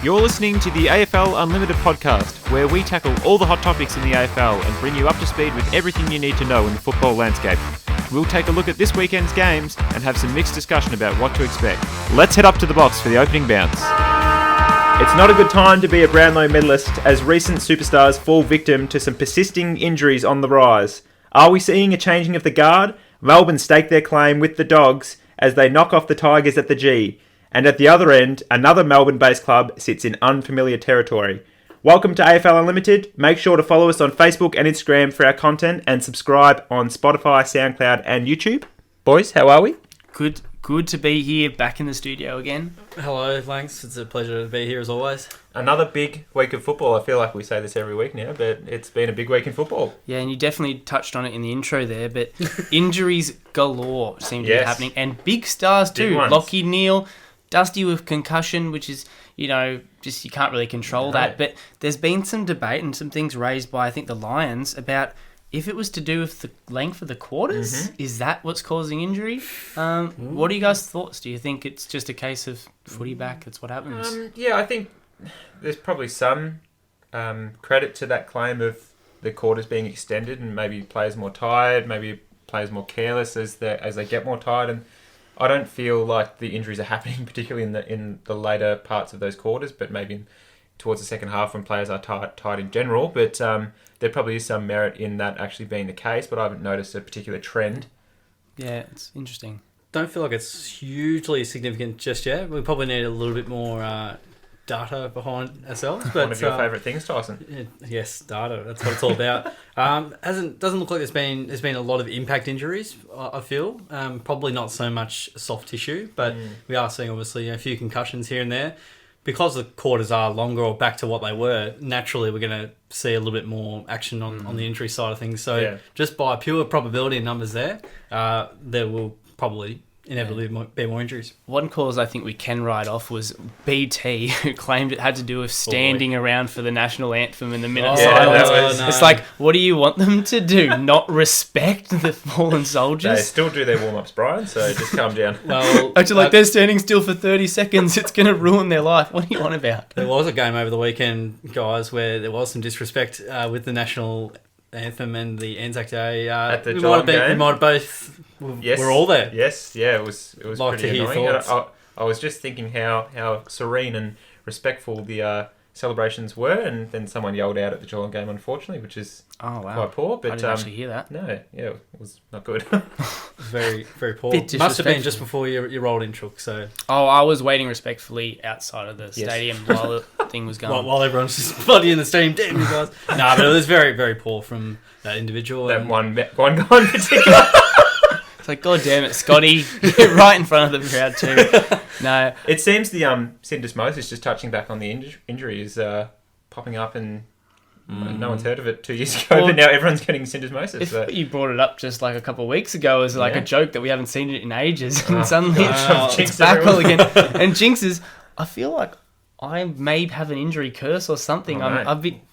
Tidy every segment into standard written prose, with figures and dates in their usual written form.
You're listening to the AFL Unlimited podcast, where we tackle all the hot topics in the AFL and bring you up to speed with everything you need to know in the football landscape. We'll take a look at this weekend's games and have some mixed discussion about what to expect. Let's head up to the box for the opening bounce. It's not a good time to be a Brownlow medallist as recent superstars fall victim to some persisting injuries on the rise. Are we seeing a changing of the guard? Melbourne stake their claim with the Dogs as they knock off the Tigers at the G. And at the other end, another Melbourne-based club sits in unfamiliar territory. Welcome to AFL Unlimited. Make sure to follow us on Facebook and Instagram for our content and subscribe on Spotify, SoundCloud and YouTube. Boys, how are we? Good to be here back in the studio again. Hello, thanks. It's a pleasure to be here as always. Another big week of football. I feel like we say this every week now, but it's been a big week in football. Yeah, and you definitely touched on it in the intro there, but injuries galore seem to be happening. And big stars too. Lockie Neal, Dusty with concussion, which is, just you can't really control that. But there's been some debate and some things raised by, I think, the Lions about if it was to do with the length of the quarters, is that what's causing injury? What are you guys' thoughts? Do you think it's just a case of footy back, that's what happens? I think there's probably some credit to that claim of the quarters being extended and maybe players more tired, maybe players more careless as they get more tired. And I don't feel like the injuries are happening particularly in the later parts of those quarters, but maybe towards the second half when players are tired in general. But there probably is some merit in that actually being the case, but I haven't noticed a particular trend. Yeah, it's interesting. Don't feel like it's hugely significant just yet. We probably need a little bit more data behind ourselves. But, one of your favourite things, Tyson. Yes, data. That's what it's all about. Doesn't look like there's been a lot of impact injuries. I feel probably not so much soft tissue, but we are seeing obviously a few concussions here and there. Because the quarters are longer or back to what they were, naturally we're going to see a little bit more action on the injury side of things. So just by pure probability and numbers there will probably inevitably be more injuries. One cause I think we can write off was BT, who claimed it had to do with standing around for the national anthem in the minute of silence. It's like, what do you want them to do? Not respect the fallen soldiers? They still do their warm-ups, Brian, so just calm down. Well, actually, they're standing still for 30 seconds. It's going to ruin their life. What are you on about? There was a game over the weekend, guys, where there was some disrespect with the national anthem and the Anzac Day. At the Geelong game? We might have both... We're all there. Yes, it was like pretty annoying. I was just thinking how serene and respectful the celebrations were, and then someone yelled out at the Geelong game, unfortunately, which is quite poor. But I didn't actually hear that. No, it was not good. Very, very poor. Must have been just before you rolled in, Chook. So. Oh, I was waiting respectfully outside of the stadium while the thing was going. While everyone's just bloody in the stadium, damn you guys. No, but it was very, very poor from that individual. That one guy in particular. Like, God damn it, Scotty. You're right in front of the crowd too. No. It seems the syndesmosis, just touching back on the injury, is popping up and no one's heard of it 2 years ago, but now everyone's getting syndesmosis. You brought it up just like a couple of weeks ago as like a joke that we haven't seen it in ages. And suddenly it's back all again. And Jinxes, I feel like I may have an injury curse or something.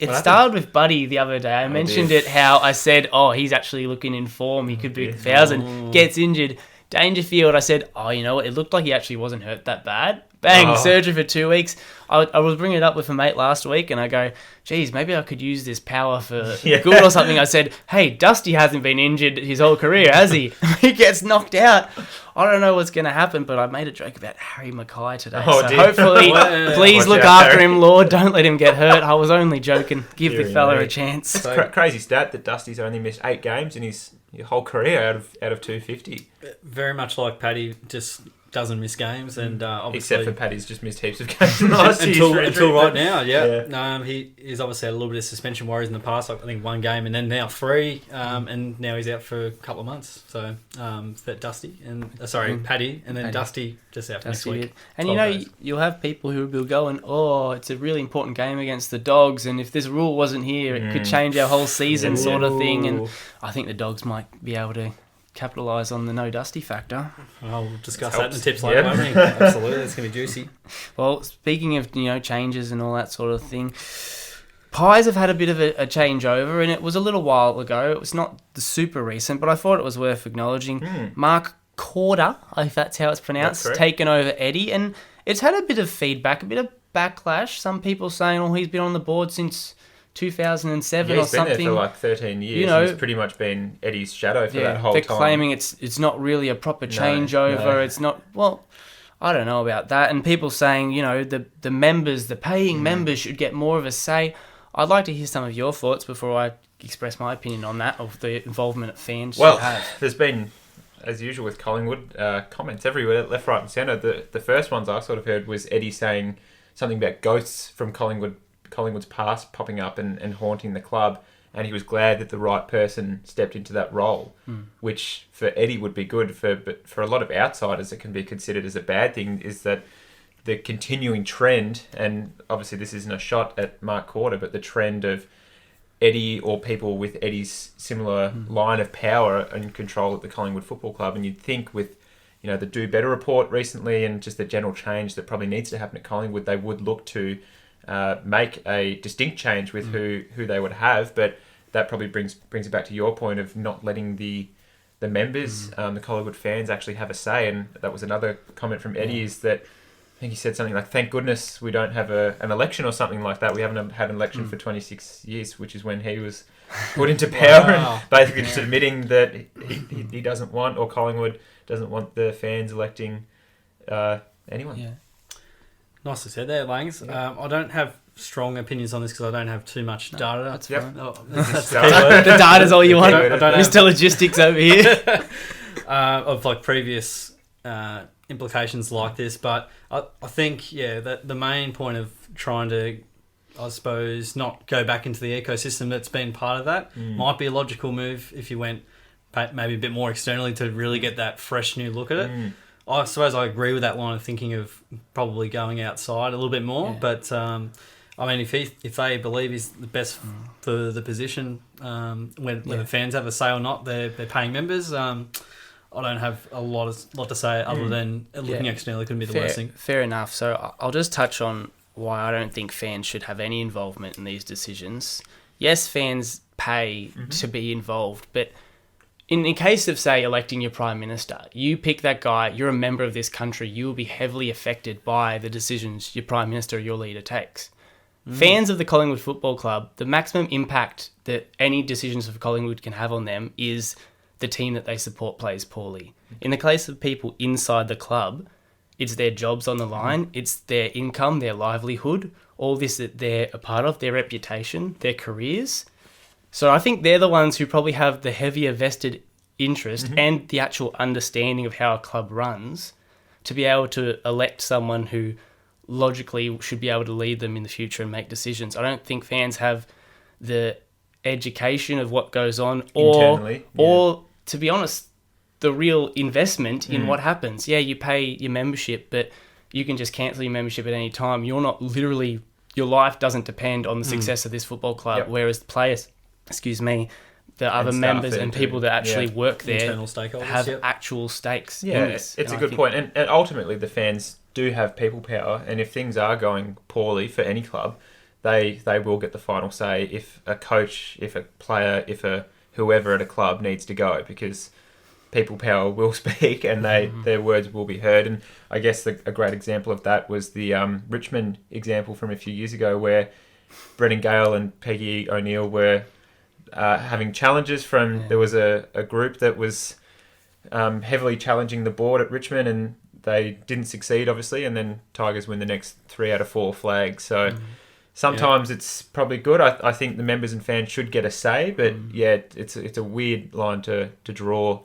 It started with Buddy the other day. I mentioned it, how I said, he's actually looking in form. He could be 1,000. Gets injured. Dangerfield, I said, you know what? It looked like he actually wasn't hurt that bad. Bang, surgery for 2 weeks. I was bringing it up with a mate last week and I go, geez, maybe I could use this power for good or something. I said, hey, Dusty hasn't been injured his whole career, has he? He gets knocked out. I don't know what's going to happen, but I made a joke about Harry Mackay today. Hopefully, please look after him, Lord. Don't let him get hurt. I was only joking. Give the fella a chance. It's crazy stat that Dusty's only missed 8 games in his whole career out of 250. Very much like Paddy, just doesn't miss games, and obviously, except for Paddy's just missed heaps of games in the last until right now. He's obviously had a little bit of suspension worries in the past. Like I think 1 game, and then now 3, and now he's out for a couple of months. So that Dusty and Paddy, and then Paddy. Dusty just out for next week. And you'll have people who will be going, it's a really important game against the Dogs, and if this rule wasn't here, it could change our whole season, sort of thing. And I think the Dogs might be able to capitalise on the no Dusty factor. We'll discuss that in the tips later. Absolutely, it's going to be juicy. Well, speaking of changes and all that sort of thing, Pies have had a bit of a changeover, and it was a little while ago. It was not the super recent, but I thought it was worth acknowledging. Mark Corder, if that's how it's pronounced, taken over Eddie, and it's had a bit of feedback, a bit of backlash. Some people saying, "Oh, he's been on the board since 2007 or something." He's been there for like 13 years. You know, he's pretty much been Eddie's shadow for that whole time. They're claiming it's not really a proper changeover. No. It's not. Well, I don't know about that. And people saying, the members, the paying members should get more of a say. I'd like to hear some of your thoughts before I express my opinion on that, of the involvement that fans should have. There's been, as usual with Collingwood, comments everywhere, left, right and centre. The first ones I sort of heard was Eddie saying something about ghosts from Collingwood's past popping up and haunting the club, and he was glad that the right person stepped into that role, which for Eddie would be good, but for a lot of outsiders it can be considered as a bad thing, is that the continuing trend, and obviously this isn't a shot at Mark Corder, but the trend of Eddie or people with Eddie's similar line of power and control at the Collingwood Football Club. And you'd think with, the Do Better report recently and just the general change that probably needs to happen at Collingwood, they would look to make a distinct change with who they would have. But that probably brings it back to your point of not letting the members, the Collingwood fans, actually have a say. And that was another comment from Eddie, is that I think he said something like, "Thank goodness we don't have an election," or something like that. We haven't had an election for 26 years, which is when he was put into power, and basically just admitting that he doesn't want, or Collingwood doesn't want, the fans electing anyone. Yeah. Nicely said there, Langs. I don't have strong opinions on this because I don't have too much data. That's Yep. fine. Oh, that's the The data's all you want. I don't have- Mr. Logistics over here. of like previous implications like this, but I think that the main point of trying to, I suppose, not go back into the ecosystem that's been part of that might be a logical move if you went maybe a bit more externally to really get that fresh new look at it. I suppose I agree with that line of thinking of probably going outside a little bit more, but I mean, if they believe he's the best for the position, when the fans have a say or not, they're paying members. I don't have a lot to say other than looking externally couldn't be the worst thing. Fair enough. So I'll just touch on why I don't think fans should have any involvement in these decisions. Yes, fans pay to be involved, but in the case of, say, electing your Prime Minister, you pick that guy, you're a member of this country, you will be heavily affected by the decisions your Prime Minister or your leader takes. Fans of the Collingwood Football Club, the maximum impact that any decisions of Collingwood can have on them is the team that they support plays poorly. In the case of people inside the club, it's their jobs on the line, it's their income, their livelihood, all this that they're a part of, their reputation, their careers. So I think they're the ones who probably have the heavier vested interest and the actual understanding of how a club runs to be able to elect someone who logically should be able to lead them in the future and make decisions. I don't think fans have the education of what goes on or to be honest, the real investment in what happens. Yeah, you pay your membership, but you can just cancel your membership at any time. You're not literally, your life doesn't depend on the success of this football club, whereas the players, the other members and people that actually work there Internal stakeholders, have actual stakes in this. It's a good point. And ultimately the fans do have people power, and if things are going poorly for any club, they will get the final say if a coach, if a player, if a whoever at a club needs to go, because people power will speak and their words will be heard. And I guess a great example of that was the Richmond example from a few years ago, where Brendan Gale and Peggy O'Neill were having challenges from... There was a group that was heavily challenging the board at Richmond, and they didn't succeed, obviously, and then Tigers win the next 3 out of 4 flags. So sometimes it's probably good. I think the members and fans should get a say, but it's a weird line to draw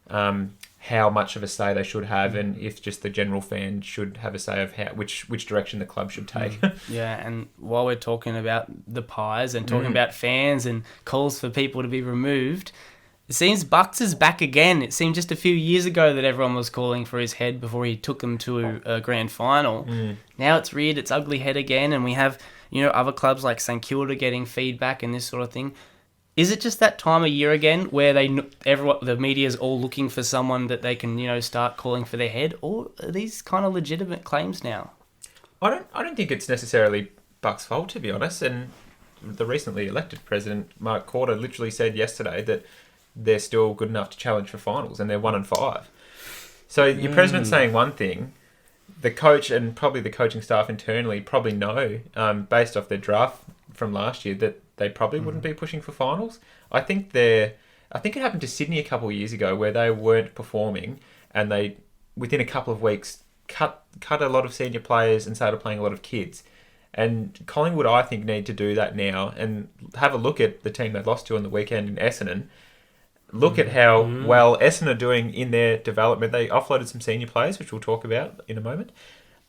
how much of a say they should have, and if just the general fan should have a say of which direction the club should take. Yeah, and while we're talking about the pies and talking about fans and calls for people to be removed, it seems Bucks is back again. It seemed just a few years ago that everyone was calling for his head before he took them to a grand final. Now it's reared its ugly head again, and we have other clubs like St Kilda getting feedback and this sort of thing. Is it just that time of year again where the media is all looking for someone that they can start calling for their head, or are these kind of legitimate claims now? I don't think it's necessarily Buck's fault, to be honest. And the recently elected president, Mark Corder, literally said yesterday that they're still good enough to challenge for finals, and they're 1-5. So your president saying one thing, the coach and probably the coaching staff internally probably know, based off their draft from last year, that they probably wouldn't be pushing for finals. I think it happened to Sydney a couple of years ago where they weren't performing and they, within a couple of weeks, cut a lot of senior players and started playing a lot of kids. And Collingwood, I think, need to do that now and have a look at the team they lost to on the weekend in Essendon. Look at how well Essendon are doing in their development. They offloaded some senior players, which we'll talk about in a moment.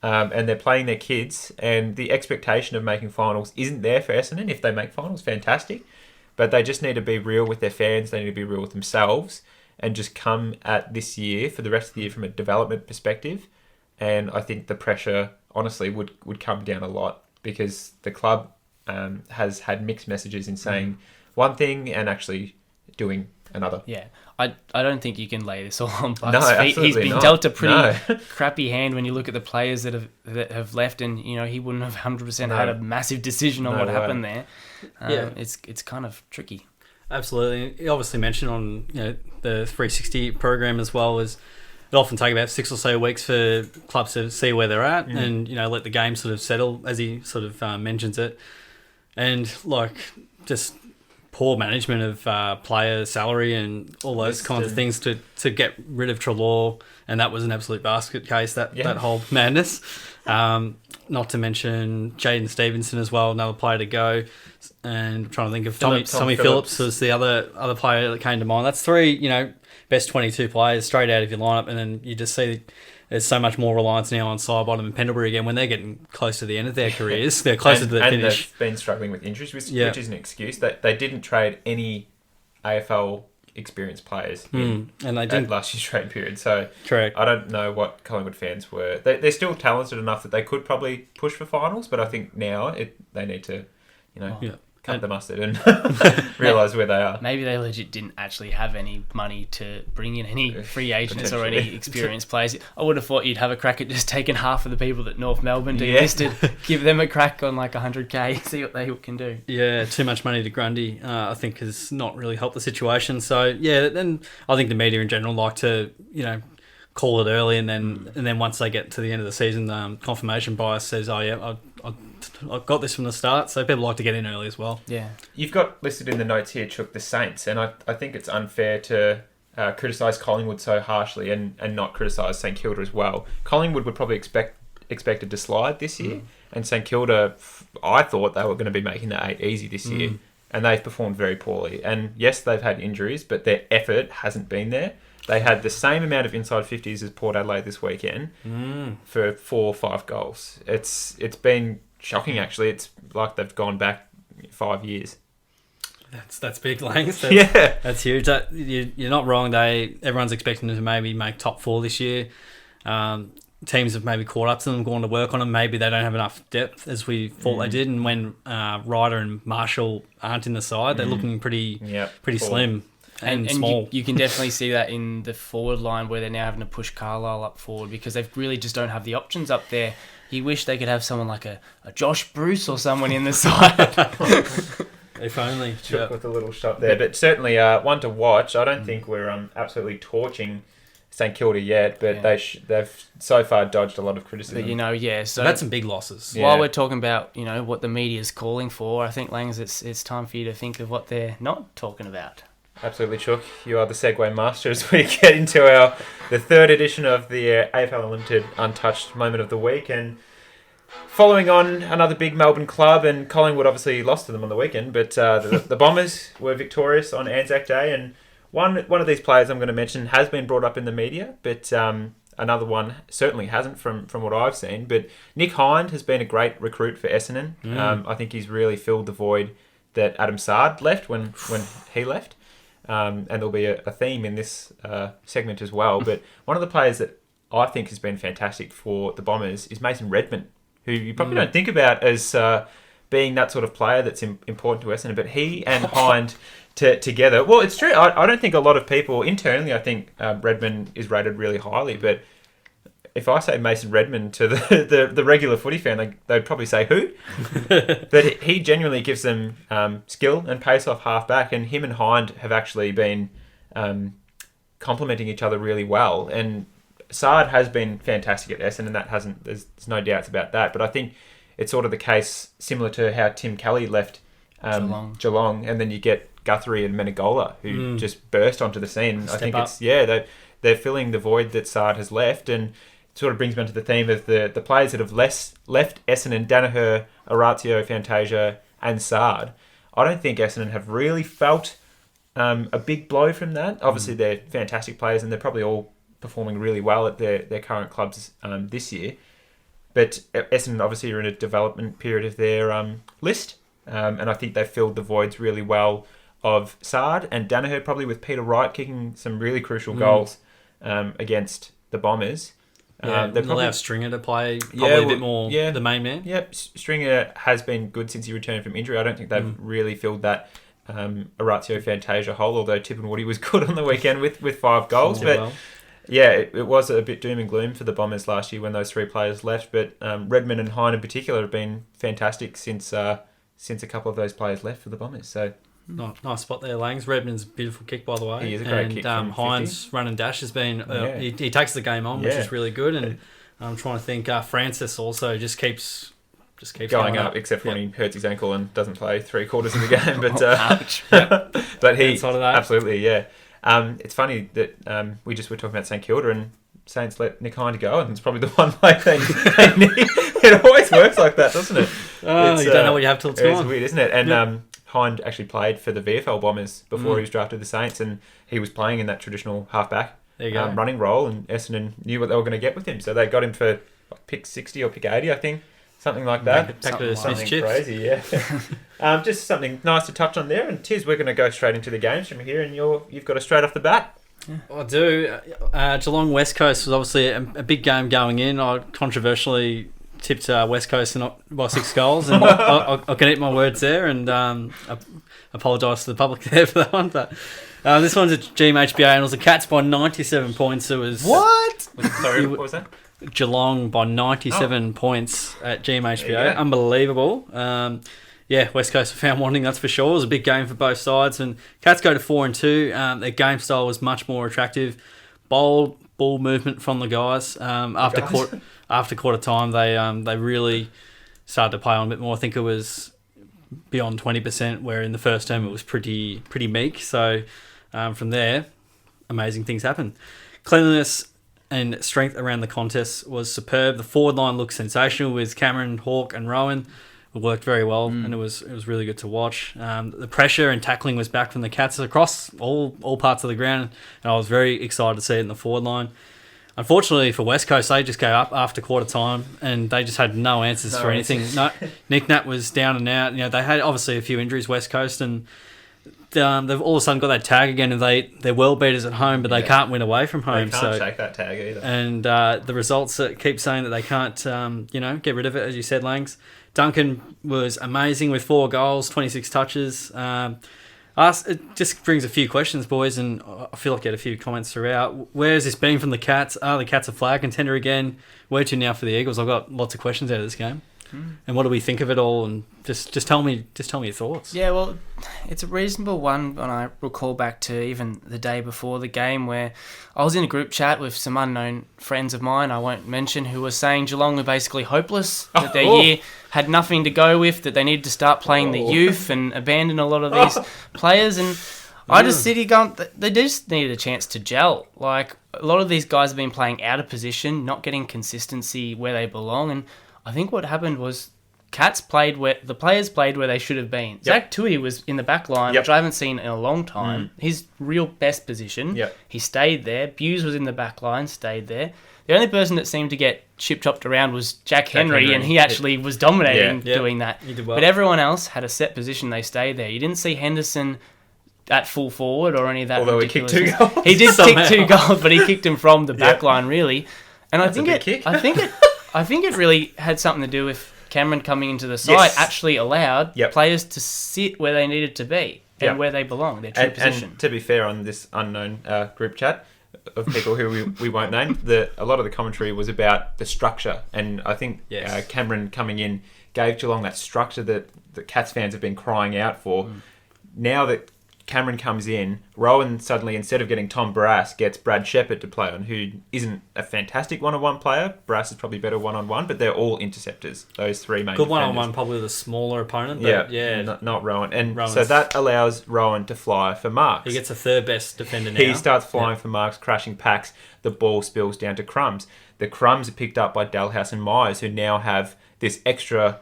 And they're playing their kids. And the expectation of making finals isn't there for Essendon. If they make finals, fantastic. But they just need to be real with their fans. They need to be real with themselves. And just come at this year, for the rest of the year, from a development perspective. And I think the pressure, honestly, would come down a lot. Because the club has had mixed messages in saying one thing and actually doing another. Yeah, I don't think you can lay this all on Buck's No, feet. He's been not. dealt a pretty crappy hand when you look at the players that have left, and he wouldn't have 100% had a massive decision on what happened there. It's kind of tricky. Absolutely. He obviously mentioned on the 360 program as well as it often take about 6 or so weeks for clubs to see where they're at and let the game sort of settle, as he sort of mentions it, and just poor management of player salary and all those kinds of things to get rid of Treloar, and that was an absolute basket case, that whole madness. Not to mention Jaden Stevenson as well, another player to go, and I'm trying to think of Tommy Phillips was the other player that came to mind. That's three best 22 players straight out of your lineup, and then you just see there's so much more reliance now on Sidebottom and Pendlebury again when they're getting close to the end of their careers. They're closer to the finish. And they've been struggling with injuries, which is an excuse. They didn't trade any AFL experienced players and they didn't last year's trade period. So correct. I don't know what Collingwood fans were. They're still talented enough that they could probably push for finals, but I think now they need to, cut the mustard and realise where they are. Maybe they legit didn't actually have any money to bring in any free agents or any experienced players. I would have thought you'd have a crack at just taking half of the people that North Melbourne delisted, give them a crack on like 100k, see what they can do. Yeah, too much money to Grundy, I think, has not really helped the situation. So, yeah, then I think the media in general like to, call it early, and then once they get to the end of the season, confirmation bias says, oh, yeah, I got this from the start, so people like to get in early as well. Yeah. You've got listed in the notes here, Chook, the Saints, and I think it's unfair to criticise Collingwood so harshly and not criticise St Kilda as well. Collingwood would probably expected to slide this year, and St Kilda, I thought they were going to be making the 8 easy this year, and they've performed very poorly. And yes, they've had injuries, but their effort hasn't been there. They had the same amount of inside 50s as Port Adelaide this weekend for 4 or 5 goals. It's been shocking, actually. It's like they've gone back 5 years. That's big, Langs. That's huge. You're not wrong. Everyone's expecting them to maybe make top 4 this year. Teams have maybe caught up to them, gone to work on them. Maybe they don't have enough depth as we thought they did. And when Ryder and Marshall aren't in the side, they're looking pretty slim. And small. You can definitely see that in the forward line where they're now having to push Carlisle up forward because they really just don't have the options up there. You wish they could have someone like a Josh Bruce or someone in the side. If only. Chook with a little shot there. But certainly one to watch. I don't think we're absolutely torching St Kilda yet, but they've so far dodged a lot of criticism. But, so that's some big losses. While we're talking about, what the media's calling for, I think, Langs, it's time for you to think of what they're not talking about. Absolutely, Chook. You are the segue master as we get into the third edition of the AFL Unlimited Untouched Moment of the Week. And following on another big Melbourne club, and Collingwood obviously lost to them on the weekend, but the Bombers were victorious on Anzac Day. And one of these players I'm going to mention has been brought up in the media, but another one certainly hasn't from what I've seen. But Nick Hind has been a great recruit for Essendon. I think he's really filled the void that Adam Sard left when he left. And there'll be a theme in this segment as well. But one of the players that I think has been fantastic for the Bombers is Mason Redmond, who you probably don't think about as being that sort of player that's important to Essendon. But he and Hind together, well, it's true. I don't think a lot of people internally, I think Redmond is rated really highly. But if I say Mason Redmond to the regular footy fan, they'd probably say who? But he genuinely gives them skill and pace off half back, and him and Hind have actually been complementing each other really well. And Saad has been fantastic at Essendon, and there's no doubts about that. But I think it's sort of the case similar to how Tim Kelly left Geelong, and then you get Guthrie and Menegola, who just burst onto the scene. I think they're filling the void that Saad has left, and it sort of brings me onto the theme of the players that have left Essendon: Danaher, Orazio, Fantasia, and Saad. I don't think Essendon have really felt a big blow from that. Obviously, they're fantastic players, and they're probably all performing really well at their current clubs this year. But Essendon obviously are in a development period of their list, and I think they've filled the voids really well of Saad and Danaher, probably with Peter Wright kicking some really crucial goals against the Bombers. They allow Stringer to play probably a bit more the main man. Yep, Stringer has been good since he returned from injury. I don't think they've really filled that Orazio Fantasia hole, although Tip and Woody was good on the weekend with 5 goals. It was a bit doom and gloom for the Bombers last year when those 3 players left. But Redmond and Hine in particular have been fantastic since a couple of those players left for the Bombers. So nice spot there, Langs. Redmond's a beautiful kick, by the way. He is a great kick. And Hine's run and dash has been he takes the game on, which is really good. And I'm trying to think. Francis also just keeps going up, except for when he hurts his ankle and doesn't play 3/4 of the game. But ouch. But he absolutely it's funny that we just were talking about St Kilda and Saints let Nick Hine go, and it's probably the one like they need. It always works like that, doesn't it? You don't know what you have till it's gone. It's weird, isn't it? And Hine actually played for the VFL Bombers before he was drafted to the Saints, and he was playing in that traditional halfback running role, and Essendon knew what they were going to get with him, so they got him for pick 60 or pick 80, I think. Something like that. Something crazy, just something nice to touch on there. And Tiz, we're going to go straight into the games from here, and you've got it straight off the bat. I do. Geelong West Coast was obviously a big game going in. I controversially tipped West Coast by 6 goals, and I can eat my words there, and I apologise to the public there for that one. But this one's at GMHBA, and it was the Cats by 97 points. It was what? Sorry, what was that? Geelong by 97 points at GMHBA. Unbelievable. West Coast were found wanting, that's for sure. It was a big game for both sides. And Cats go to 4-2. Their game style was much more attractive. Bold ball movement from the guys. After quarter time, they really started to play on a bit more. I think it was beyond 20%, where in the first term it was pretty meek. So from there, amazing things happened. Cleanliness and strength around the contest was superb. The forward line looked sensational with Cameron, Hawke and Rowan. It worked very well, and it was really good to watch. The pressure and tackling was back from the Cats across all parts of the ground, and I was very excited to see it in the forward line. Unfortunately for West Coast, they just gave up after quarter time, and they just had no answers for anything. No, Nick Nat was down and out. They had obviously a few injuries, West Coast, and they've all of a sudden got that tag again, and they're world beaters at home, but they can't win away from home. They can't shake that tag either. And the results keep saying that they can't, get rid of it, as you said, Langs. Duncan was amazing with 4 goals, 26 touches. It just brings a few questions, boys, and I feel like I get a few comments throughout. Where has this been from the Cats? Are the Cats a flag contender again? Where to now for the Eagles? I've got lots of questions out of this game. And what do we think of it all? And just tell me your thoughts. Yeah, well, it's a reasonable one when I recall back to even the day before the game, where I was in a group chat with some unknown friends of mine, I won't mention, who were saying Geelong were basically hopeless, that their year had nothing to go with, that they needed to start playing the youth and abandon a lot of these players. And I just sit here going, they just needed a chance to gel. Like, a lot of these guys have been playing out of position, not getting consistency where they belong, and I think what happened was the players played where they should have been. Yep. Zach Tui was in the back line, which I haven't seen in a long time. His real best position. Yep. He stayed there. Buse was in the back line, stayed there. The only person that seemed to get chip-chopped around was Jack Henry, and he actually was dominating doing that. He did well. But everyone else had a set position. They stayed there. You didn't see Henderson at full forward or any of that. Although he kicked 2 goals. He did kick 2 goals, but he kicked him from the back line, really. And I think it really had something to do with Cameron coming into the side actually allowed players to sit where they needed to be and where they belong, their true position. And to be fair, on this unknown group chat of people who we won't name, a lot of the commentary was about the structure. And I think Cameron coming in gave Geelong that structure that the Cats fans have been crying out for. Now that Cameron comes in, Rowan suddenly, instead of getting Tom Barrass, gets Brad Shepherd to play on, who isn't a fantastic one-on-one player. Barrass is probably better one-on-one, but they're all interceptors, those three main Good defenders. one-on-one, probably the smaller opponent. But not Rowan. And Rowan's... so that allows Rowan to fly for marks. He gets a third best defender now. He starts flying for marks, crashing packs. The ball spills down to Crumbs. The Crumbs are picked up by Dalhouse and Myers, who now have this extra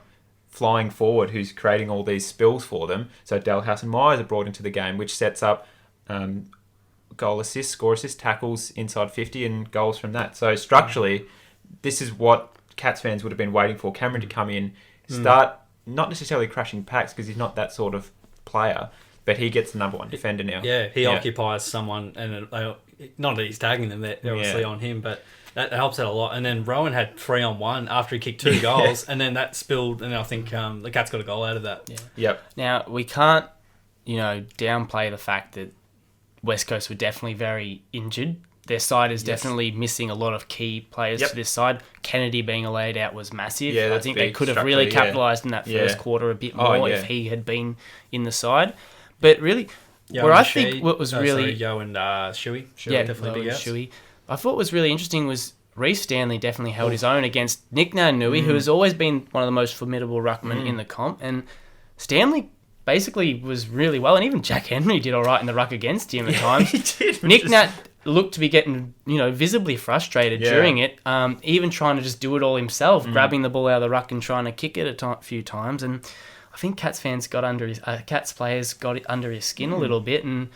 flying forward who's creating all these spills for them. So Dalhouse and Myers are brought into the game, which sets up goal assists, score assists, tackles inside 50 and goals from that. So structurally, this is what Cats fans would have been waiting for. Cameron to come in, start not necessarily crashing packs because he's not that sort of player, but he gets the number one defender now. Yeah, he occupies someone, and not that he's tagging them, they're obviously on him, but that helps out a lot. And then Rowan had 3-on-1 after he kicked 2 goals, and then that spilled, and I think the Cats got a goal out of that. Yeah. Yep. Now, we can't, downplay the fact that West Coast were definitely very injured. Their side is definitely missing a lot of key players to this side. Kennedy being laid out was massive. Yeah, I think they could have really capitalised in that first quarter a bit more if he had been in the side. But really, I think what was really... Yo and Shuey. Definitely big Shuey. I thought was really interesting was Rhys Stanley definitely held his own against Nick Nui, who has always been one of the most formidable ruckmen in the comp. And Stanley basically was really well, and even Jack Henry did all right in the ruck against him at times. He did. Nick Nat looked to be getting, visibly frustrated during it, even trying to just do it all himself, grabbing the ball out of the ruck and trying to kick it a few times. And I think Cats players got it under his skin a little bit, and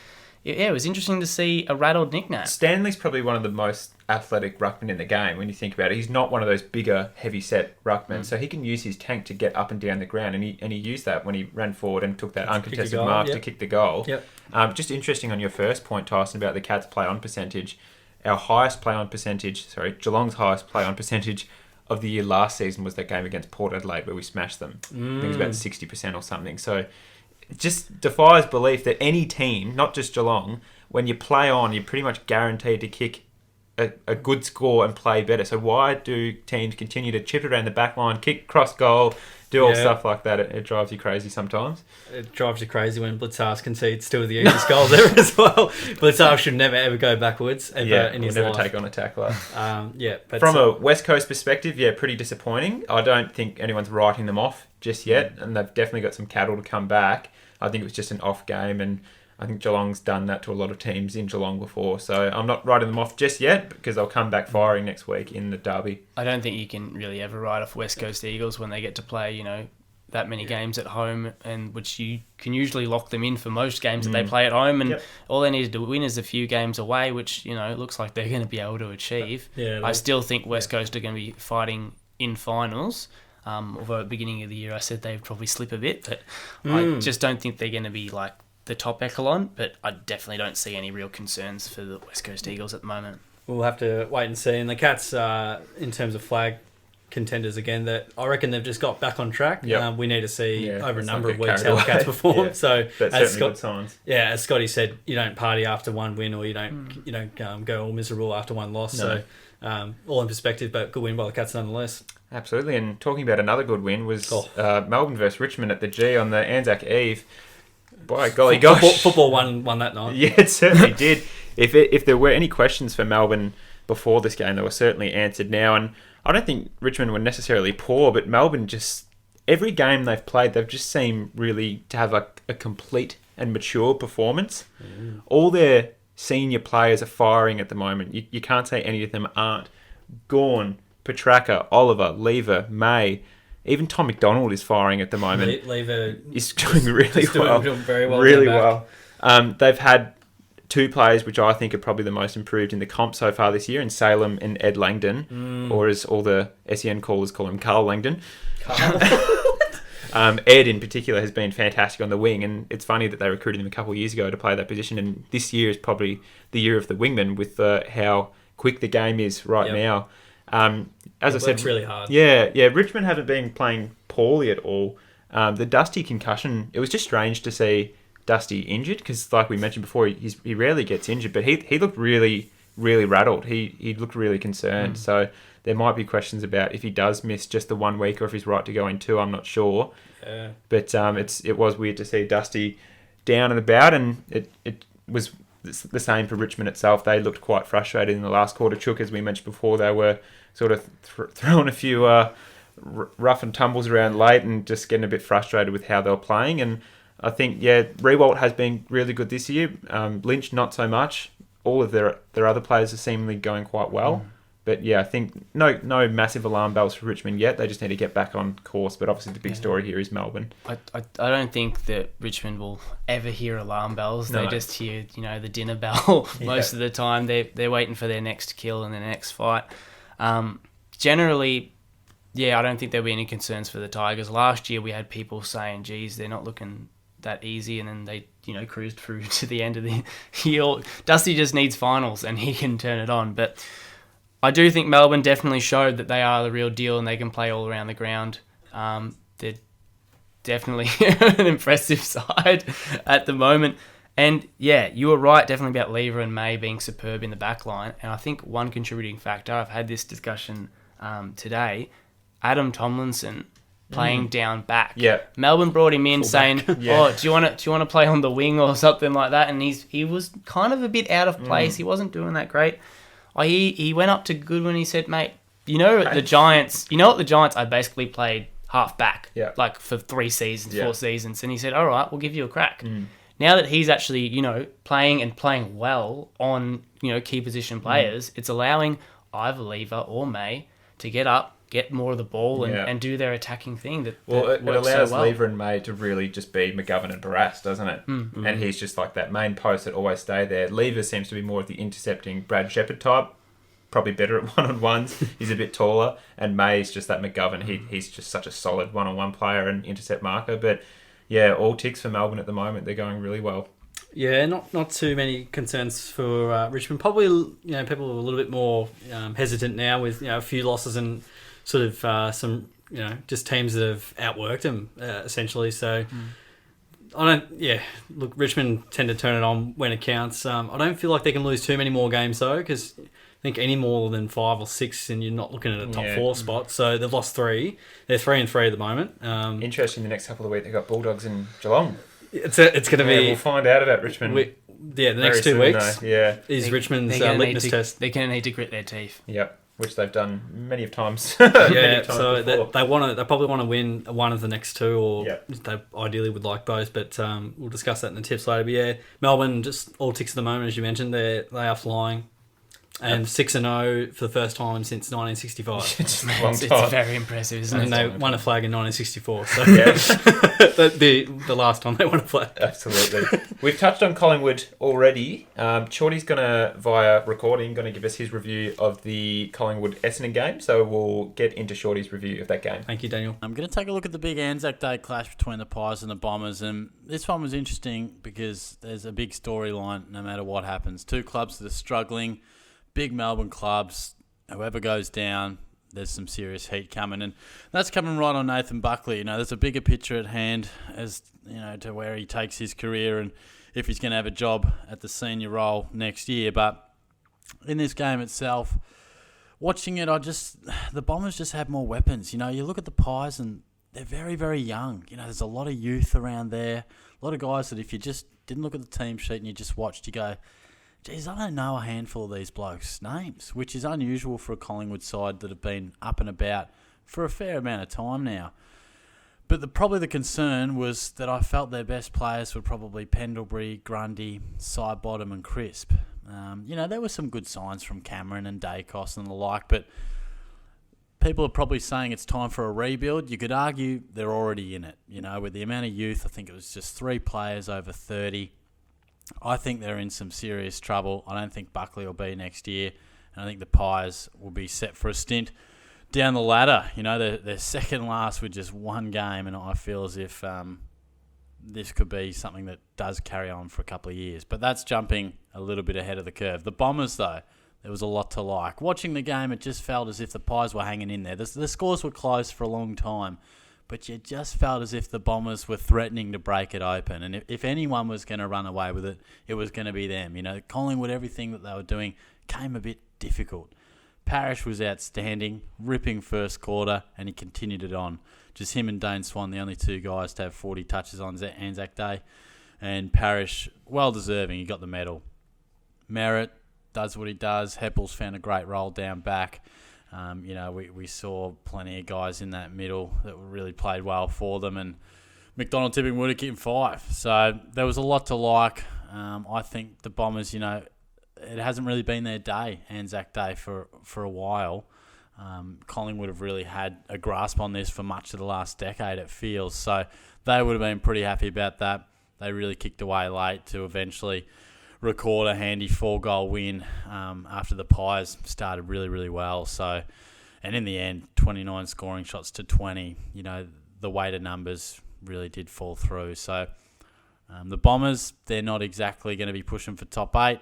it was interesting to see a rattled Nick Nat. Stanley's probably one of the most athletic ruckmen in the game when you think about it. He's not one of those bigger, heavy-set ruckmen, so he can use his tank to get up and down the ground, and he used that when he ran forward and took that uncontested mark to kick the goal. Yep. Just interesting on your first point, Tyson, about the Cats' play-on percentage. Our highest play-on percentage, Geelong's highest play-on percentage of the year last season was that game against Port Adelaide where we smashed them. I think it was about 60% or something. So it just defies belief that any team, not just Geelong, when you play on, you're pretty much guaranteed to kick a good score and play better. So why do teams continue to chip it around the back line, kick cross goal, do all stuff like that? It drives you crazy sometimes. It drives you crazy when Blitzars concedes 2 of the easiest goals ever as well. Blitzars should never ever go backwards in his life. Never take on a tackler. But from a West Coast perspective, pretty disappointing. I don't think anyone's writing them off just yet, and they've definitely got some cattle to come back. I think it was just an off game, and I think Geelong's done that to a lot of teams in Geelong before. So I'm not writing them off just yet because they'll come back firing next week in the derby. I don't think you can really ever write off West Coast Eagles when they get to play, that many games at home, and which you can usually lock them in for most games that they play at home, and all they need to win is a few games away, which, looks like they're going to be able to achieve. I still think West Coast are going to be fighting in finals. Although at the beginning of the year I said they'd probably slip a bit, but I just don't think they're going to be like the top echelon, but I definitely don't see any real concerns for the West Coast Eagles at the moment. We'll have to wait and see. And the Cats, in terms of flag contenders again, that I reckon they've just got back on track. We need to see over a number of weeks how the Cats perform. So that's certainly good signs. Yeah, as Scotty said, you don't party after one win, or you don't go all miserable after one loss. No. So all in perspective, but good win by the Cats nonetheless. Absolutely. And talking about another good win was Melbourne versus Richmond at the G on the Anzac Eve. By golly gosh. Football won that night. Yeah, it certainly did. If there were any questions for Melbourne before this game, they were certainly answered now. And I don't think Richmond were necessarily poor, but Melbourne just... Every game they've played, they've just seemed really to have a complete and mature performance. All their senior players are firing at the moment. You can't say any of them aren't. Gorn, Petrarca, Oliver, Lever, May... Even Tom McDonald is firing at the moment. Lever is doing really well. Doing very well. Really well. They've had 2 players which I think are probably the most improved in the comp so far this year, in Salem and Ed Langdon, or as all the SEN callers call him, Carl Langdon. Ed in particular has been fantastic on the wing, and it's funny that they recruited him a couple of years ago to play that position, and this year is probably the year of the wingman with how quick the game is right now. As I said, it's really hard. Yeah. Richmond haven't been playing poorly at all. The Dusty concussion, it was just strange to see Dusty injured because, like we mentioned before, he rarely gets injured, but he looked really, really rattled. He looked really concerned. So there might be questions about if he does miss just the 1 week or if he's right to go in 2. I'm not sure. Yeah. But it was weird to see Dusty down and about, and it was the same for Richmond itself. They looked quite frustrated in the last quarter. Chook, as we mentioned before, they were sort of throwing a few rough and tumbles around late and just getting a bit frustrated with how they were playing. And I think, Rewalt has been really good this year. Lynch, not so much. All of their other players are seemingly going quite well. But I think no massive alarm bells for Richmond yet. They just need to get back on course. But obviously the big story here is Melbourne. I don't think that Richmond will ever hear alarm bells. No. They just hear, the dinner bell most of the time. They're waiting for their next kill and their next fight. Generally, I don't think there'll be any concerns for the Tigers. Last year we had people saying, geez, they're not looking that easy, and then they cruised through to the end of the year. Dusty just needs finals and he can turn it on. But I do think Melbourne definitely showed that they are the real deal and they can play all around the ground. They're definitely an impressive side at the moment. And you were right definitely about Lever and May being superb in the back line. And I think one contributing factor, I've had this discussion today, Adam Tomlinson playing down back. Yeah. Melbourne brought him in saying, do you want to play on the wing or something like that? And he was kind of a bit out of place. He wasn't doing that great. He went up to Goodwin. He said, mate, the Giants, I basically played half back, like for 3 seasons, 4 seasons. And he said, all right, we'll give you a crack. Now that he's actually, playing and playing well on, key position players, it's allowing either Lever or May to get up, get more of the ball and do their attacking thing. It allows Lever and May to really just be McGovern and Barras, doesn't it? Mm-hmm. And he's just like that main post that always stay there. Lever seems to be more of the intercepting Brad Shepherd type, probably better at one-on-ones. He's a bit taller. And May's just that McGovern. He's just such a solid one-on-one player and intercept marker. But all ticks for Melbourne at the moment. They're going really well. Yeah, not too many concerns for Richmond. Probably, people are a little bit more hesitant now with, a few losses and sort of some, just teams that have outworked them, essentially. So, look, Richmond tend to turn it on when it counts. I don't feel like they can lose too many more games, though, because I think any more than 5 or 6 and you're not looking at a top 4 spot. So, they've lost 3. They're 3-3 at the moment. Interesting, the next couple of weeks, they've got Bulldogs in Geelong. It's going to be... We'll find out about Richmond. The next 2 weeks is Richmond's litmus test. They're going to need to grit their teeth. Yep. Which they've done many times. So they probably want to win one of the next 2, or they ideally would like both. But we'll discuss that in the tips later. But Melbourne just all ticks at the moment, as you mentioned. They are flying, and 6-0 for the first time since 1965. It's very impressive, isn't it? And they won a flag in 1964. So the last time they won a flag. Absolutely. We've touched on Collingwood already. Shorty's via recording, going to give us his review of the Collingwood-Essendon game. So we'll get into Shorty's review of that game. Thank you, Daniel. I'm going to take a look at the big Anzac Day clash between the Pies and the Bombers. And this one was interesting because there's a big storyline no matter what happens. 2 clubs that are struggling. Big Melbourne clubs, whoever goes down, there's some serious heat coming. And that's coming right on Nathan Buckley. There's a bigger picture at hand as, to where he takes his career and if he's going to have a job at the senior role next year. But in this game itself, watching it, the Bombers just had more weapons. You look at the Pies and they're very, very young. There's a lot of youth around there. A lot of guys that if you just didn't look at the team sheet and you just watched, you go, geez, I don't know a handful of these blokes' names, which is unusual for a Collingwood side that have been up and about for a fair amount of time now. But probably the concern was that I felt their best players were probably Pendlebury, Grundy, Sidebottom and Crisp. There were some good signs from Cameron and Dacos and the like, but people are probably saying it's time for a rebuild. You could argue they're already in it. With the amount of youth, I think it was just 3 players over 30. I think they're in some serious trouble. I don't think Buckley will be next year. And I think the Pies will be set for a stint down the ladder. They're second last with just 1 game. And I feel as if this could be something that does carry on for a couple of years. But that's jumping a little bit ahead of the curve. The Bombers, though, there was a lot to like. Watching the game, it just felt as if the Pies were hanging in there. The scores were close for a long time. But you just felt as if the Bombers were threatening to break it open. And if anyone was going to run away with it, it was going to be them. Collingwood, everything that they were doing came a bit difficult. Parrish was outstanding, ripping first quarter, and he continued it on. Just him and Dane Swan, the only 2 guys to have 40 touches on Anzac Day. And Parrish, well deserving, he got the medal. Merritt does what he does. Heppel's found a great role down back. We saw plenty of guys in that middle that really played well for them, and McDonald tipping Woodick in 5. So there was a lot to like. I think the Bombers, it hasn't really been their day, Anzac Day, for a while. Collingwood have really had a grasp on this for much of the last decade, it feels. So they would have been pretty happy about that. They really kicked away late to eventually record a handy 4-goal win after the Pies started really, really well. So, and in the end, 29 scoring shots to 20. The weighted numbers really did fall through. So the Bombers, they're not exactly going to be pushing for top 8.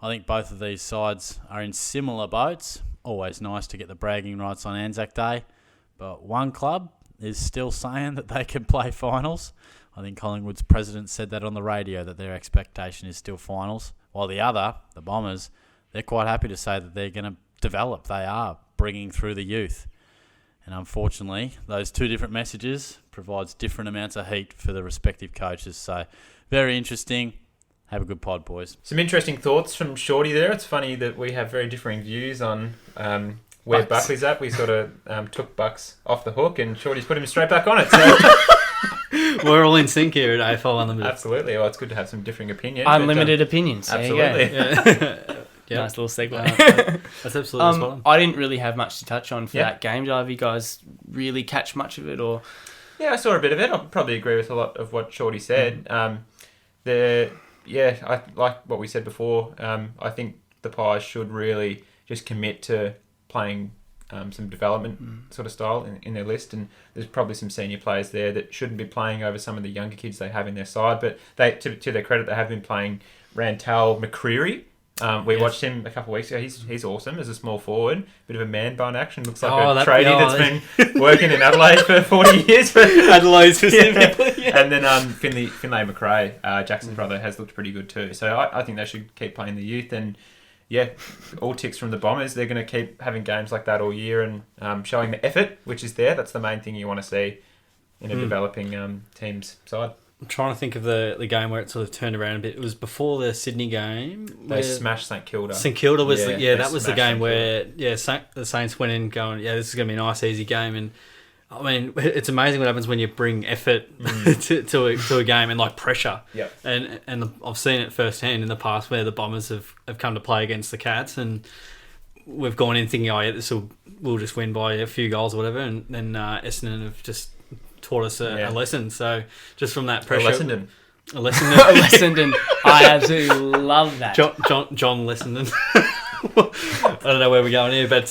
I think both of these sides are in similar boats. Always nice to get the bragging rights on Anzac Day. But one club is still saying that they can play finals. I think Collingwood's president said that on the radio, that their expectation is still finals. While the other, the Bombers, they're quite happy to say that they're going to develop. They are bringing through the youth. And unfortunately, those two different messages provides different amounts of heat for the respective coaches. So very interesting. Have a good pod, boys. Some interesting thoughts from Shorty there. It's funny that we have very differing views on where Buckley's at. We sort of took Bucks off the hook and Shorty's put him straight back on it. So we're all in sync here at AFL Unlimited. Absolutely. Well, it's good to have some differing opinions. Unlimited opinions. Absolutely. Yep. Nice little segue. That's absolutely spot on. I didn't really have much to touch on for that game. Did either of you guys really catch much of it? Or Yeah, I saw a bit of it. I probably agree with a lot of what Shorty said. I like what we said before. I think the Pies should really just commit to playing some development sort of style in their list, and there's probably some senior players there that shouldn't be playing over some of the younger kids they have in their side, but they, to their credit, they have been playing Rantal McCreary. We watched him a couple of weeks ago. He's awesome as a small forward. Bit of a man bun action. Looks like a tradie that's been working in Adelaide for 40 years. Adelaide specifically. Yeah. And then Finlay McRae, Jackson's brother, has looked pretty good too. So I think they should keep playing the youth. And yeah, all ticks from the Bombers. They're going to keep having games like that all year and showing the effort, which is there. That's the main thing you want to see in a developing team's side. I'm trying to think of the game where it sort of turned around a bit. It was before the Sydney game. They smashed St Kilda. St Kilda was that was the game where the Saints went in going, this is going to be a nice easy game. And I mean, it's amazing what happens when you bring effort to a game and like pressure. Yeah. And I've seen it firsthand in the past where the Bombers have come to play against the Cats, and we've gone in thinking, we'll just win by a few goals or whatever, and then Essendon have just taught us a lesson. So just from that pressure, a Lessendon. I absolutely love that. John Lessendon. I don't know where we're going here, but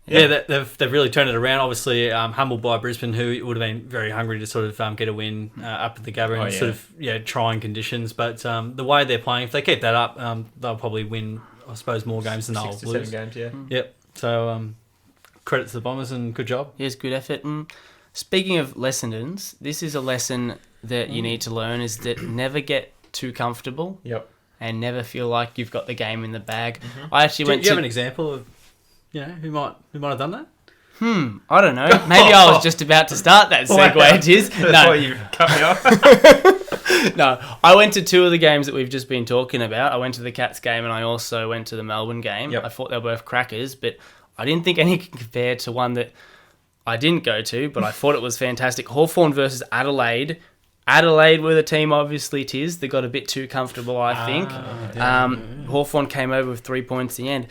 they've really turned it around. Obviously, humbled by Brisbane, who would have been very hungry to sort of get a win up at the Gabba in sort of trying conditions. But the way they're playing, if they keep that up, they'll probably win, I suppose, more games than they'll lose. 6 to 7 games, Yep. So credit to the Bombers and good job. Yes, good effort. Speaking of Lessendons, this is a lesson that you need to learn, is that never get too comfortable. Yep. And never feel like you've got the game in the bag. I actually Do you have an example of who might have done that? I don't know. Maybe I was just about to start that segue, Tiz. That's why you cut me off. No, I went to 2 of the games that we've just been talking about. I went to the Cats game and I also went to the Melbourne game. Yep. I thought they were both crackers, but I didn't think any could compare to one that I didn't go to, but I thought it was fantastic. Hawthorn versus Adelaide. Adelaide were the team, obviously, Tiz. They got a bit too comfortable, I think. Hawthorn came over with 3 points at the end.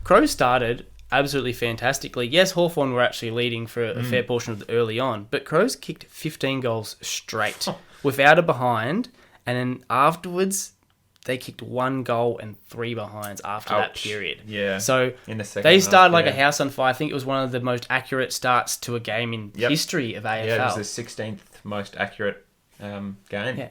Crows started absolutely fantastically. Yes, Hawthorn were actually leading for a fair portion of the early on, but Crows kicked 15 goals straight without a behind, and then afterwards they kicked 1 goal and 3 behinds after that period. Yeah. So in the second they started half, like a house on fire. I think it was one of the most accurate starts to a game in history of AFL. Yeah, it was the 16th most accurate game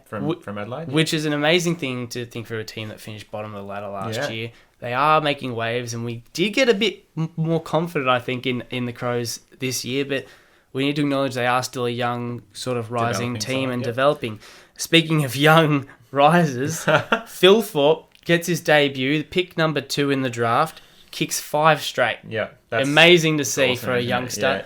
from Adelaide. Which is an amazing thing to think for a team that finished bottom of the ladder last year. They are making waves, and we did get a bit more confident, I think, in the Crows this year, but we need to acknowledge they are still a young, sort of rising team and developing. Speaking of young risers, Phil Thorpe gets his debut, pick number 2 in the draft, kicks 5 straight. Yeah. Amazing to see awesome, for a youngster.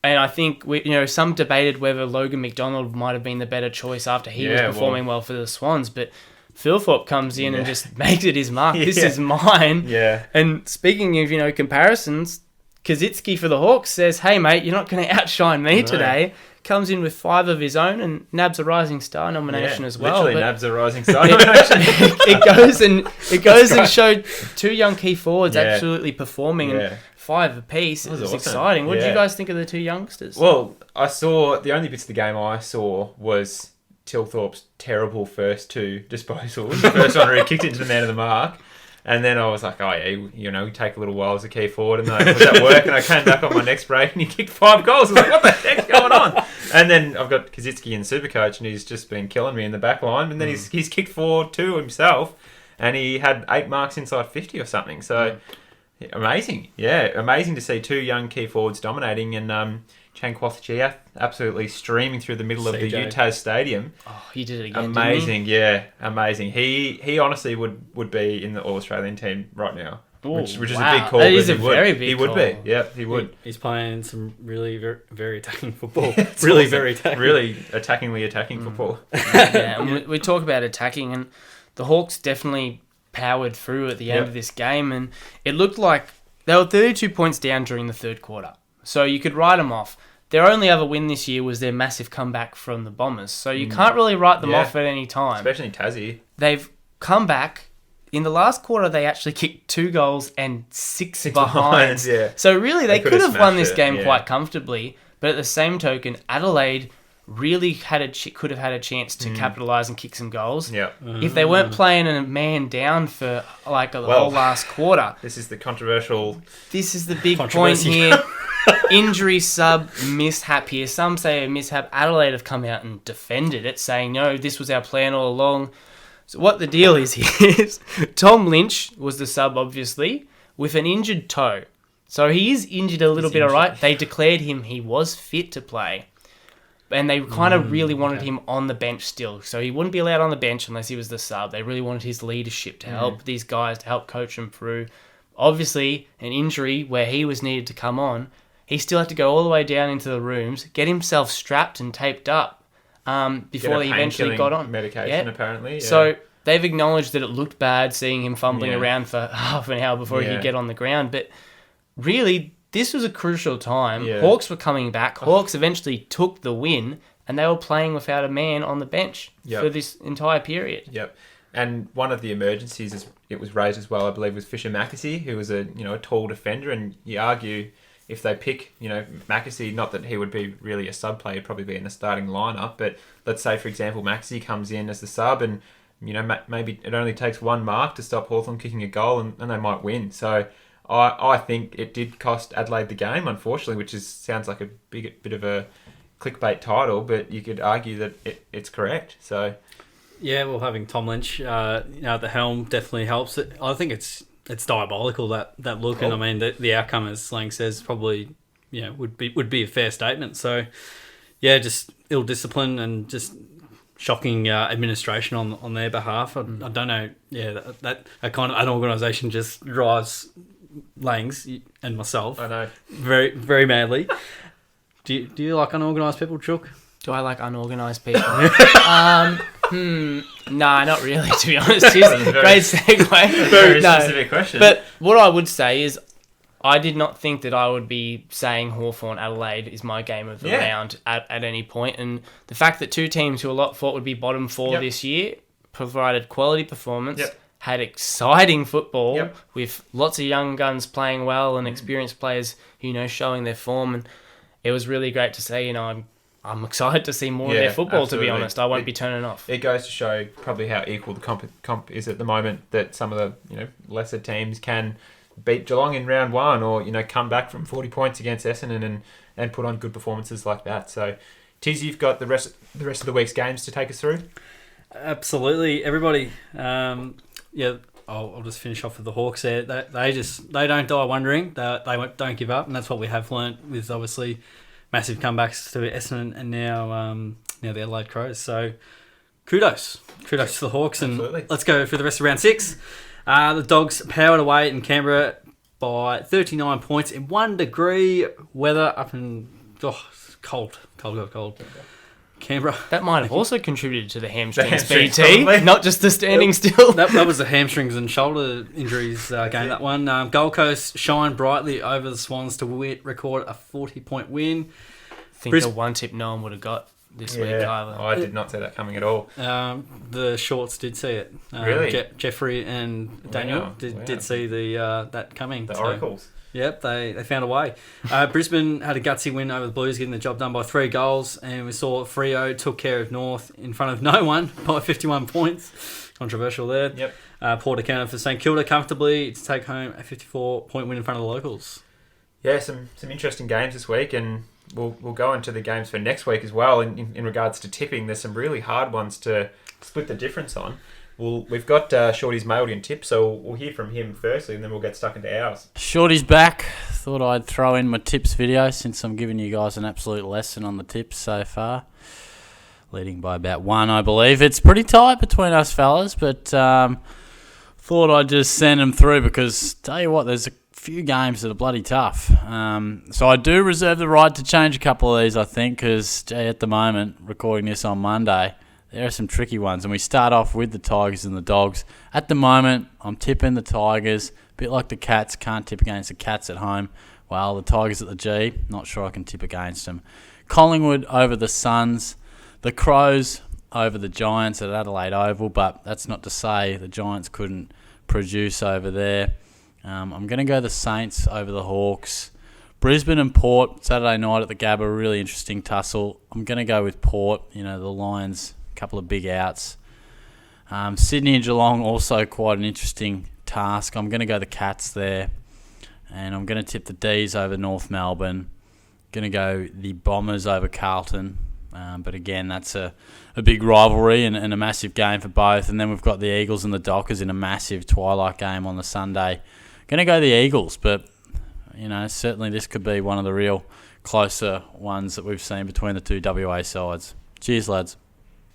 And I think some debated whether Logan McDonald might have been the better choice after he was performing well for the Swans, but Philthorpe comes in and just makes it his mark. This is mine. Yeah. And speaking of comparisons, Kazitsky for the Hawks says, "Hey mate, you're not going to outshine me today." Comes in with 5 of his own and nabs a Rising Star nomination as well. Literally nabs a Rising Star nomination. it goes and showed 2 young key forwards absolutely performing and 5 apiece. It was awesome. Exciting. What did you guys think of the 2 youngsters? Well, I saw the only bits of the game I saw was Tilthorpe's terrible first 2 disposals. The first one where he kicked it into the man of the mark. And then I was like, oh yeah, we take a little while as a key forward, and was that work? And I came back on my next break, and he kicked 5 goals. I was like, what the heck's going on? And then I've got Kazitsky in Supercoach, and he's just been killing me in the back line. And then he's kicked 4 too himself, and he had 8 marks inside 50 or something. So amazing, amazing to see 2 young key forwards dominating, and Chankwath Chiath absolutely streaming through the middle of the UTAS stadium. Oh, he did it again. Amazing, amazing. He honestly would be in the All-Australian team right now, which is a big call. That is a very big call. He would be. Yep, he would. He's playing some really very, very attacking football. Really very attacking. Really attackingly attacking football. And we talk about attacking, and the Hawks definitely powered through at the end of this game, and it looked like they were 32 points down during the third quarter. So you could write them off. Their only other win this year was their massive comeback from the Bombers. So you can't really write them off at any time. Especially Tassie. They've come back. In the last quarter, they actually kicked 2 goals and 6 behinds. So really, they could have won this game quite comfortably. But at the same token, Adelaide really could have had a chance to capitalise and kick some goals. If they weren't playing a man down for the whole last quarter. This is the big point here. Injury sub mishap here. Some say a mishap. Adelaide have come out and defended it, saying, no, this was our plan all along. So what the deal is here is Tom Lynch was the sub, obviously, with an injured toe. So he is injured a little bit, all right? They declared he was fit to play. And they kind of really wanted him on the bench still. So he wouldn't be allowed on the bench unless he was the sub. They really wanted his leadership to help these guys, to help coach them through. Obviously, an injury where he was needed to come on. He still had to go all the way down into the rooms, get himself strapped and taped up before he eventually got on. Medication, apparently. Yeah. So they've acknowledged that it looked bad seeing him fumbling around for half an hour before he could get on the ground. But really, this was a crucial time. Hawks were coming back. Hawks eventually took the win, and they were playing without a man on the bench for this entire period. Yep. And one of the emergencies, it was raised as well, I believe, was Fisher Mackesy, who was a tall defender, and you argue if they pick, Mackesy, not that he would be really a sub player, he'd probably be in the starting lineup, but let's say, for example, Mackesy comes in as the sub and, maybe it only takes 1 mark to stop Hawthorn kicking a goal and they might win. So I think it did cost Adelaide the game, unfortunately, which sounds like a bit of a clickbait title, but you could argue that it's correct. So yeah, well, having Tom Lynch at the helm definitely helps. I think it's diabolical, that look, and I mean the outcome, as Slang says, probably would be a fair statement. So just ill discipline and just shocking administration on their behalf. I don't know. That kind of an organisation just drives Langs and myself. I know very very madly. Do you like unorganised people, Chook? Do I like unorganised people? Nah, not really, to be honest. Great segue. Very specific question. But what I would say is I did not think that I would be saying Hawthorn Adelaide is my game of the round at any point. And the fact that 2 teams who a lot thought would be bottom 4 this year provided quality performance, had exciting football with lots of young guns playing well and experienced players, showing their form. And it was really great to see, I'm excited to see more of their football, absolutely. To be honest. I won't be turning off. It goes to show probably how equal the comp is at the moment, that some of the lesser teams can beat Geelong in round 1 or come back from 40 points against Essendon and put on good performances like that. So, Tiz, you've got the rest of the week's games to take us through? Absolutely, everybody. I'll just finish off with the Hawks there. They don't die wondering. They don't give up, and that's what we have learnt with obviously massive comebacks to Essendon and now the Adelaide Crows. So kudos to the Hawks, and let's go for the rest of round 6. The Dogs powered away in Canberra by 39 points in 1 degree weather up in Cold. Canberra. That might have also contributed to the hamstrings, hamstrings, BT, probably. not just the standing still. That was the hamstrings and shoulder injuries game, that one. Gold Coast shined brightly over the Swans to record a 40-point win. I think the one tip no one would have got this week either. I did not see that coming at all. The shorts did see it. Really? Jeffrey and Daniel did see that coming. The Oracles. Yep, they found a way. Brisbane had a gutsy win over the Blues, getting the job done by 3 goals, and we saw Freo took care of North in front of no one by 51 points. Controversial there. Yep. Port accounted for St Kilda comfortably to take home a 54-point win in front of the Locals. Yeah, some interesting games this week, and we'll go into the games for next week as well. In regards to tipping, there's some really hard ones to split the difference on. We've got Shorty's Mailed-in tip, so we'll hear from him firstly, and then we'll get stuck into ours. Shorty's back. Thought I'd throw in my tips video since I'm giving you guys an absolute lesson on the tips so far. Leading by about 1, I believe. It's pretty tight between us fellas, but thought I'd just send them through because, tell you what, there's a few games that are bloody tough. So I do reserve the right to change a couple of these, I think, because at the moment, recording this on Monday, there are some tricky ones, and we start off with the Tigers and the Dogs. At the moment, I'm tipping the Tigers, a bit like the Cats. Can't tip against the Cats at home. Well, the Tigers at the G, not sure I can tip against them. Collingwood over the Suns. The Crows over the Giants at Adelaide Oval, but that's not to say the Giants couldn't produce over there. I'm going to go the Saints over the Hawks. Brisbane and Port, Saturday night at the Gabba, really interesting tussle. I'm going to go with Port. You know, the Lions, a couple of big outs. Sydney and Geelong, also quite an interesting task. I'm going to go the Cats there. And I'm going to tip the D's over North Melbourne. Going to go the Bombers over Carlton. But again, that's a big rivalry and a massive game for both. And then we've got the Eagles and the Dockers in a massive twilight game on the Sunday. Going to go the Eagles, but you know, certainly this could be one of the real closer ones that we've seen between the two WA sides. Cheers, lads.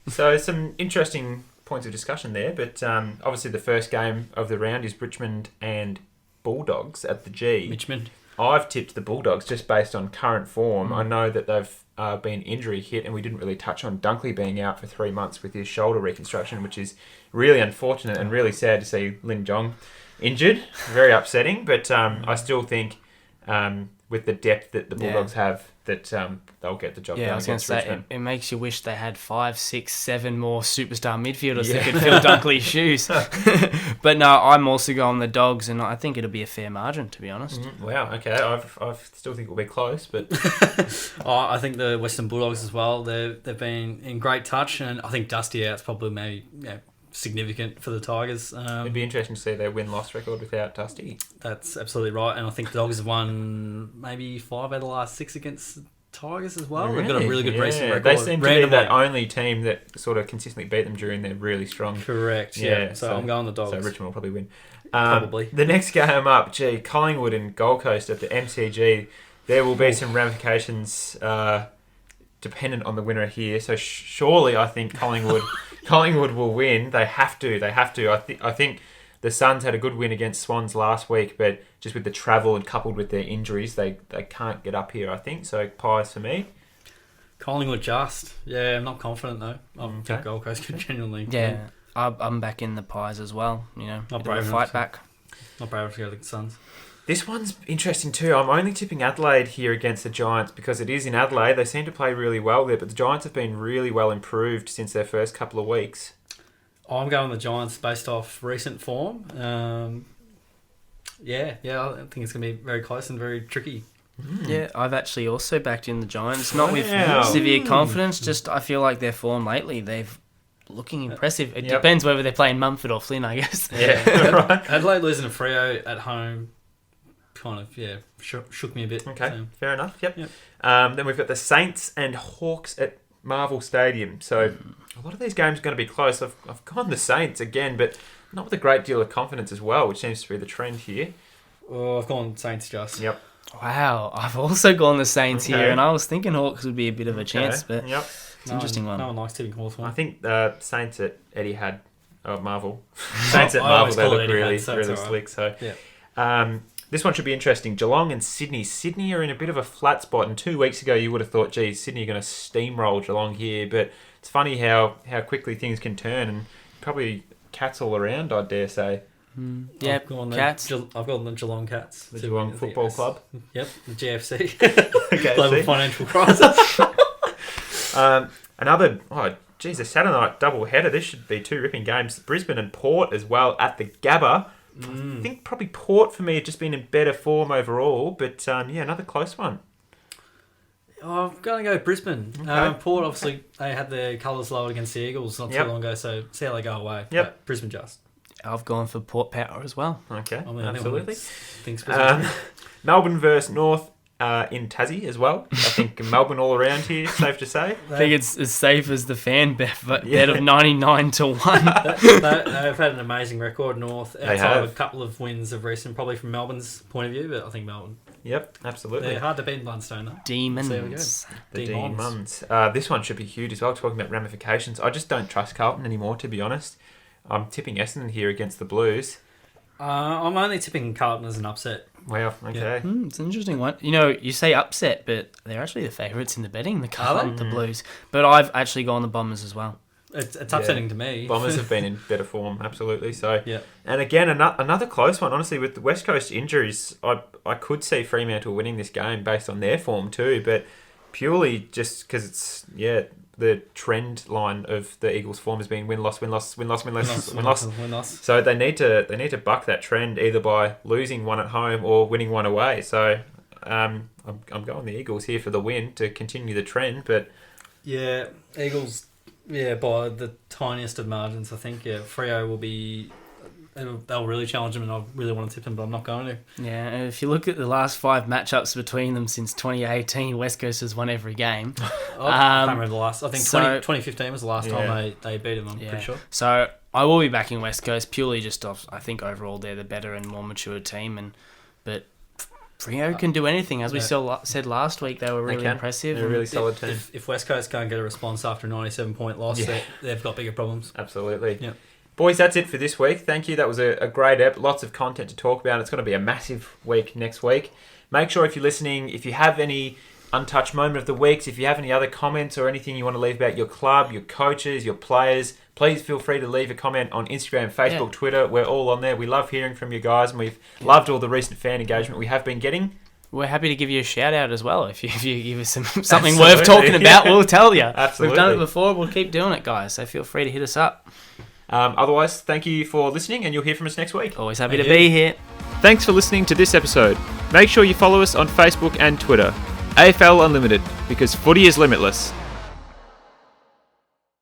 So some interesting points of discussion there, but obviously the first game of the round is Richmond and Bulldogs at the G. Richmond. I've tipped the Bulldogs just based on current form. I know that they've been injury hit, and we didn't really touch on Dunkley being out for 3 months with his shoulder reconstruction, which is really unfortunate and really sad to see Lin Jong injured. Very upsetting, but I still think with the depth that the Bulldogs have, that they'll get the job done. Yeah, I was going to say, Richmond. it makes you wish they had 5, 6, 7 more superstar midfielders that could fill Dunkley's shoes. But no, I'm also going the Dogs, and I think it'll be a fair margin, to be honest. Wow, okay. I still think it'll be close, but I think the Western Bulldogs as well, they've been in great touch, and I think Dusty out's probably maybe significant for the Tigers. It'd be interesting to see their win-loss record without Dusty. That's absolutely right, and I think the Dogs have won maybe 5 out of the last 6 against the Tigers as well. Really? They've got a really good recent record. They seem to be that only team that sort of consistently beat them during their really strong... Correct, yeah. So I'm going the Dogs. So Richmond will probably win. Probably. The next game up, Collingwood and Gold Coast at the MCG. There will be some ramifications dependent on the winner here. So surely I think Collingwood will win. They have to. I think the Suns had a good win against Swans last week, but just with the travel and coupled with their injuries, they can't get up here, I think. So Pies for me. Collingwood just. Yeah, I'm not confident though. I think Gold Coast could genuinely win. I'm back in the Pies as well. You know, Not bit brave of a enough fight to- back. Not brave to go to the Suns. This one's interesting too. I'm only tipping Adelaide here against the Giants because it is in Adelaide. They seem to play really well there, but the Giants have been really well improved since their first couple of weeks. I'm going the Giants based off recent form. I think it's going to be very close and very tricky. Yeah, I've actually also backed in the Giants. Not with severe confidence, just I feel like their form lately, they've looking impressive. It depends whether they're playing Mumford or Flynn, I guess. Yeah, right. Adelaide losing to Freo at home kind of, shook me a bit. Okay, So. fair enough. Yep. Then we've got the Saints and Hawks at Marvel Stadium. So a lot of these games are going to be close. I've gone the Saints again, but not with a great deal of confidence as well, which seems to be the trend here. Oh, I've gone Saints just. Yep. Wow, I've also gone the Saints here, and I was thinking Hawks would be a bit of a chance, but it's an interesting one. No one likes tipping Hawks. I think the Saints at Etihad, Marvel. Saints at Marvel, they look really slick. So, This one should be interesting. Geelong and Sydney. Sydney are in a bit of a flat spot, and 2 weeks ago you would have thought, geez, Sydney are going to steamroll Geelong here, but it's funny how quickly things can turn, and probably Cats all around, I dare say. Yeah, I've gone Cats. I've got the Geelong Cats. The Geelong Football Club. Yep, the GFC. Okay, Global financial crisis. A Saturday night double header. This should be 2 ripping games. Brisbane and Port as well at the Gabba. I think probably Port for me have just been in better form overall, but another close one. I'm going to go Brisbane. Okay. Port, obviously, they had their colours lowered against the Eagles not too long ago, so see how they go away. Yep. But Brisbane just. I've gone for Port Power as well. Okay, I mean, absolutely. Thinks Brisbane. Melbourne versus North in Tassie as well. I think Melbourne all around here, safe to say. I think it's as safe as the fan bet of 99 to 1. They've had an amazing record, North, outside of a couple of wins of recent, probably from Melbourne's point of view, but I think Melbourne. Yep, absolutely. They're hard to beat in Blundstone, though. Demons. There we go. The Demons. This one should be huge as well, talking about ramifications. I just don't trust Carlton anymore, to be honest. I'm tipping Essendon here against the Blues. I'm only tipping Carlton as an upset. Wow, okay. Yeah. It's an interesting one. You know, you say upset, but they're actually the favourites in the betting, the Carlton, the Blues. But I've actually gone the Bombers as well. It's upsetting to me. Bombers have been in better form, absolutely. So, yeah. And again, another close one. Honestly, with the West Coast injuries, I could see Fremantle winning this game based on their form too, but purely just because it's the trend line of the Eagles' form has been win-loss. So they need to buck that trend either by losing one at home or winning one away. So I'm going the Eagles here for the win to continue the trend. But yeah, Eagles, by the tiniest of margins, I think. Yeah, Freo will be. They'll really challenge them, and I really want to tip them, but I'm not going to. Yeah, and if you look at the last 5 matchups between them since 2018, West Coast has won every game. I can't remember the last. I think 2015 was the last time they beat them, I'm pretty sure. So I will be backing West Coast purely just off, I think overall they're the better and more mature team. But Freo can do anything. As we said last week, they were really impressive. They're a really solid team. If West Coast can't get a response after a 97-point loss, they've got bigger problems. Absolutely. Yeah. Boys, that's it for this week. Thank you. That was a great ep. Lots of content to talk about. It's going to be a massive week next week. Make sure if you're listening, if you have any untouched moment of the weeks, if you have any other comments or anything you want to leave about your club, your coaches, your players, please feel free to leave a comment on Instagram, Facebook, Twitter. We're all on there. We love hearing from you guys, and we've loved all the recent fan engagement we have been getting. We're happy to give you a shout out as well. If you give us something worth talking about, we'll tell you. Absolutely. We've done it before. We'll keep doing it, guys. So feel free to hit us up. Otherwise, thank you for listening, and you'll hear from us next week. Always happy to be here. Thanks for listening to this episode. Make sure you follow us on Facebook and Twitter. AFL Unlimited, because footy is limitless.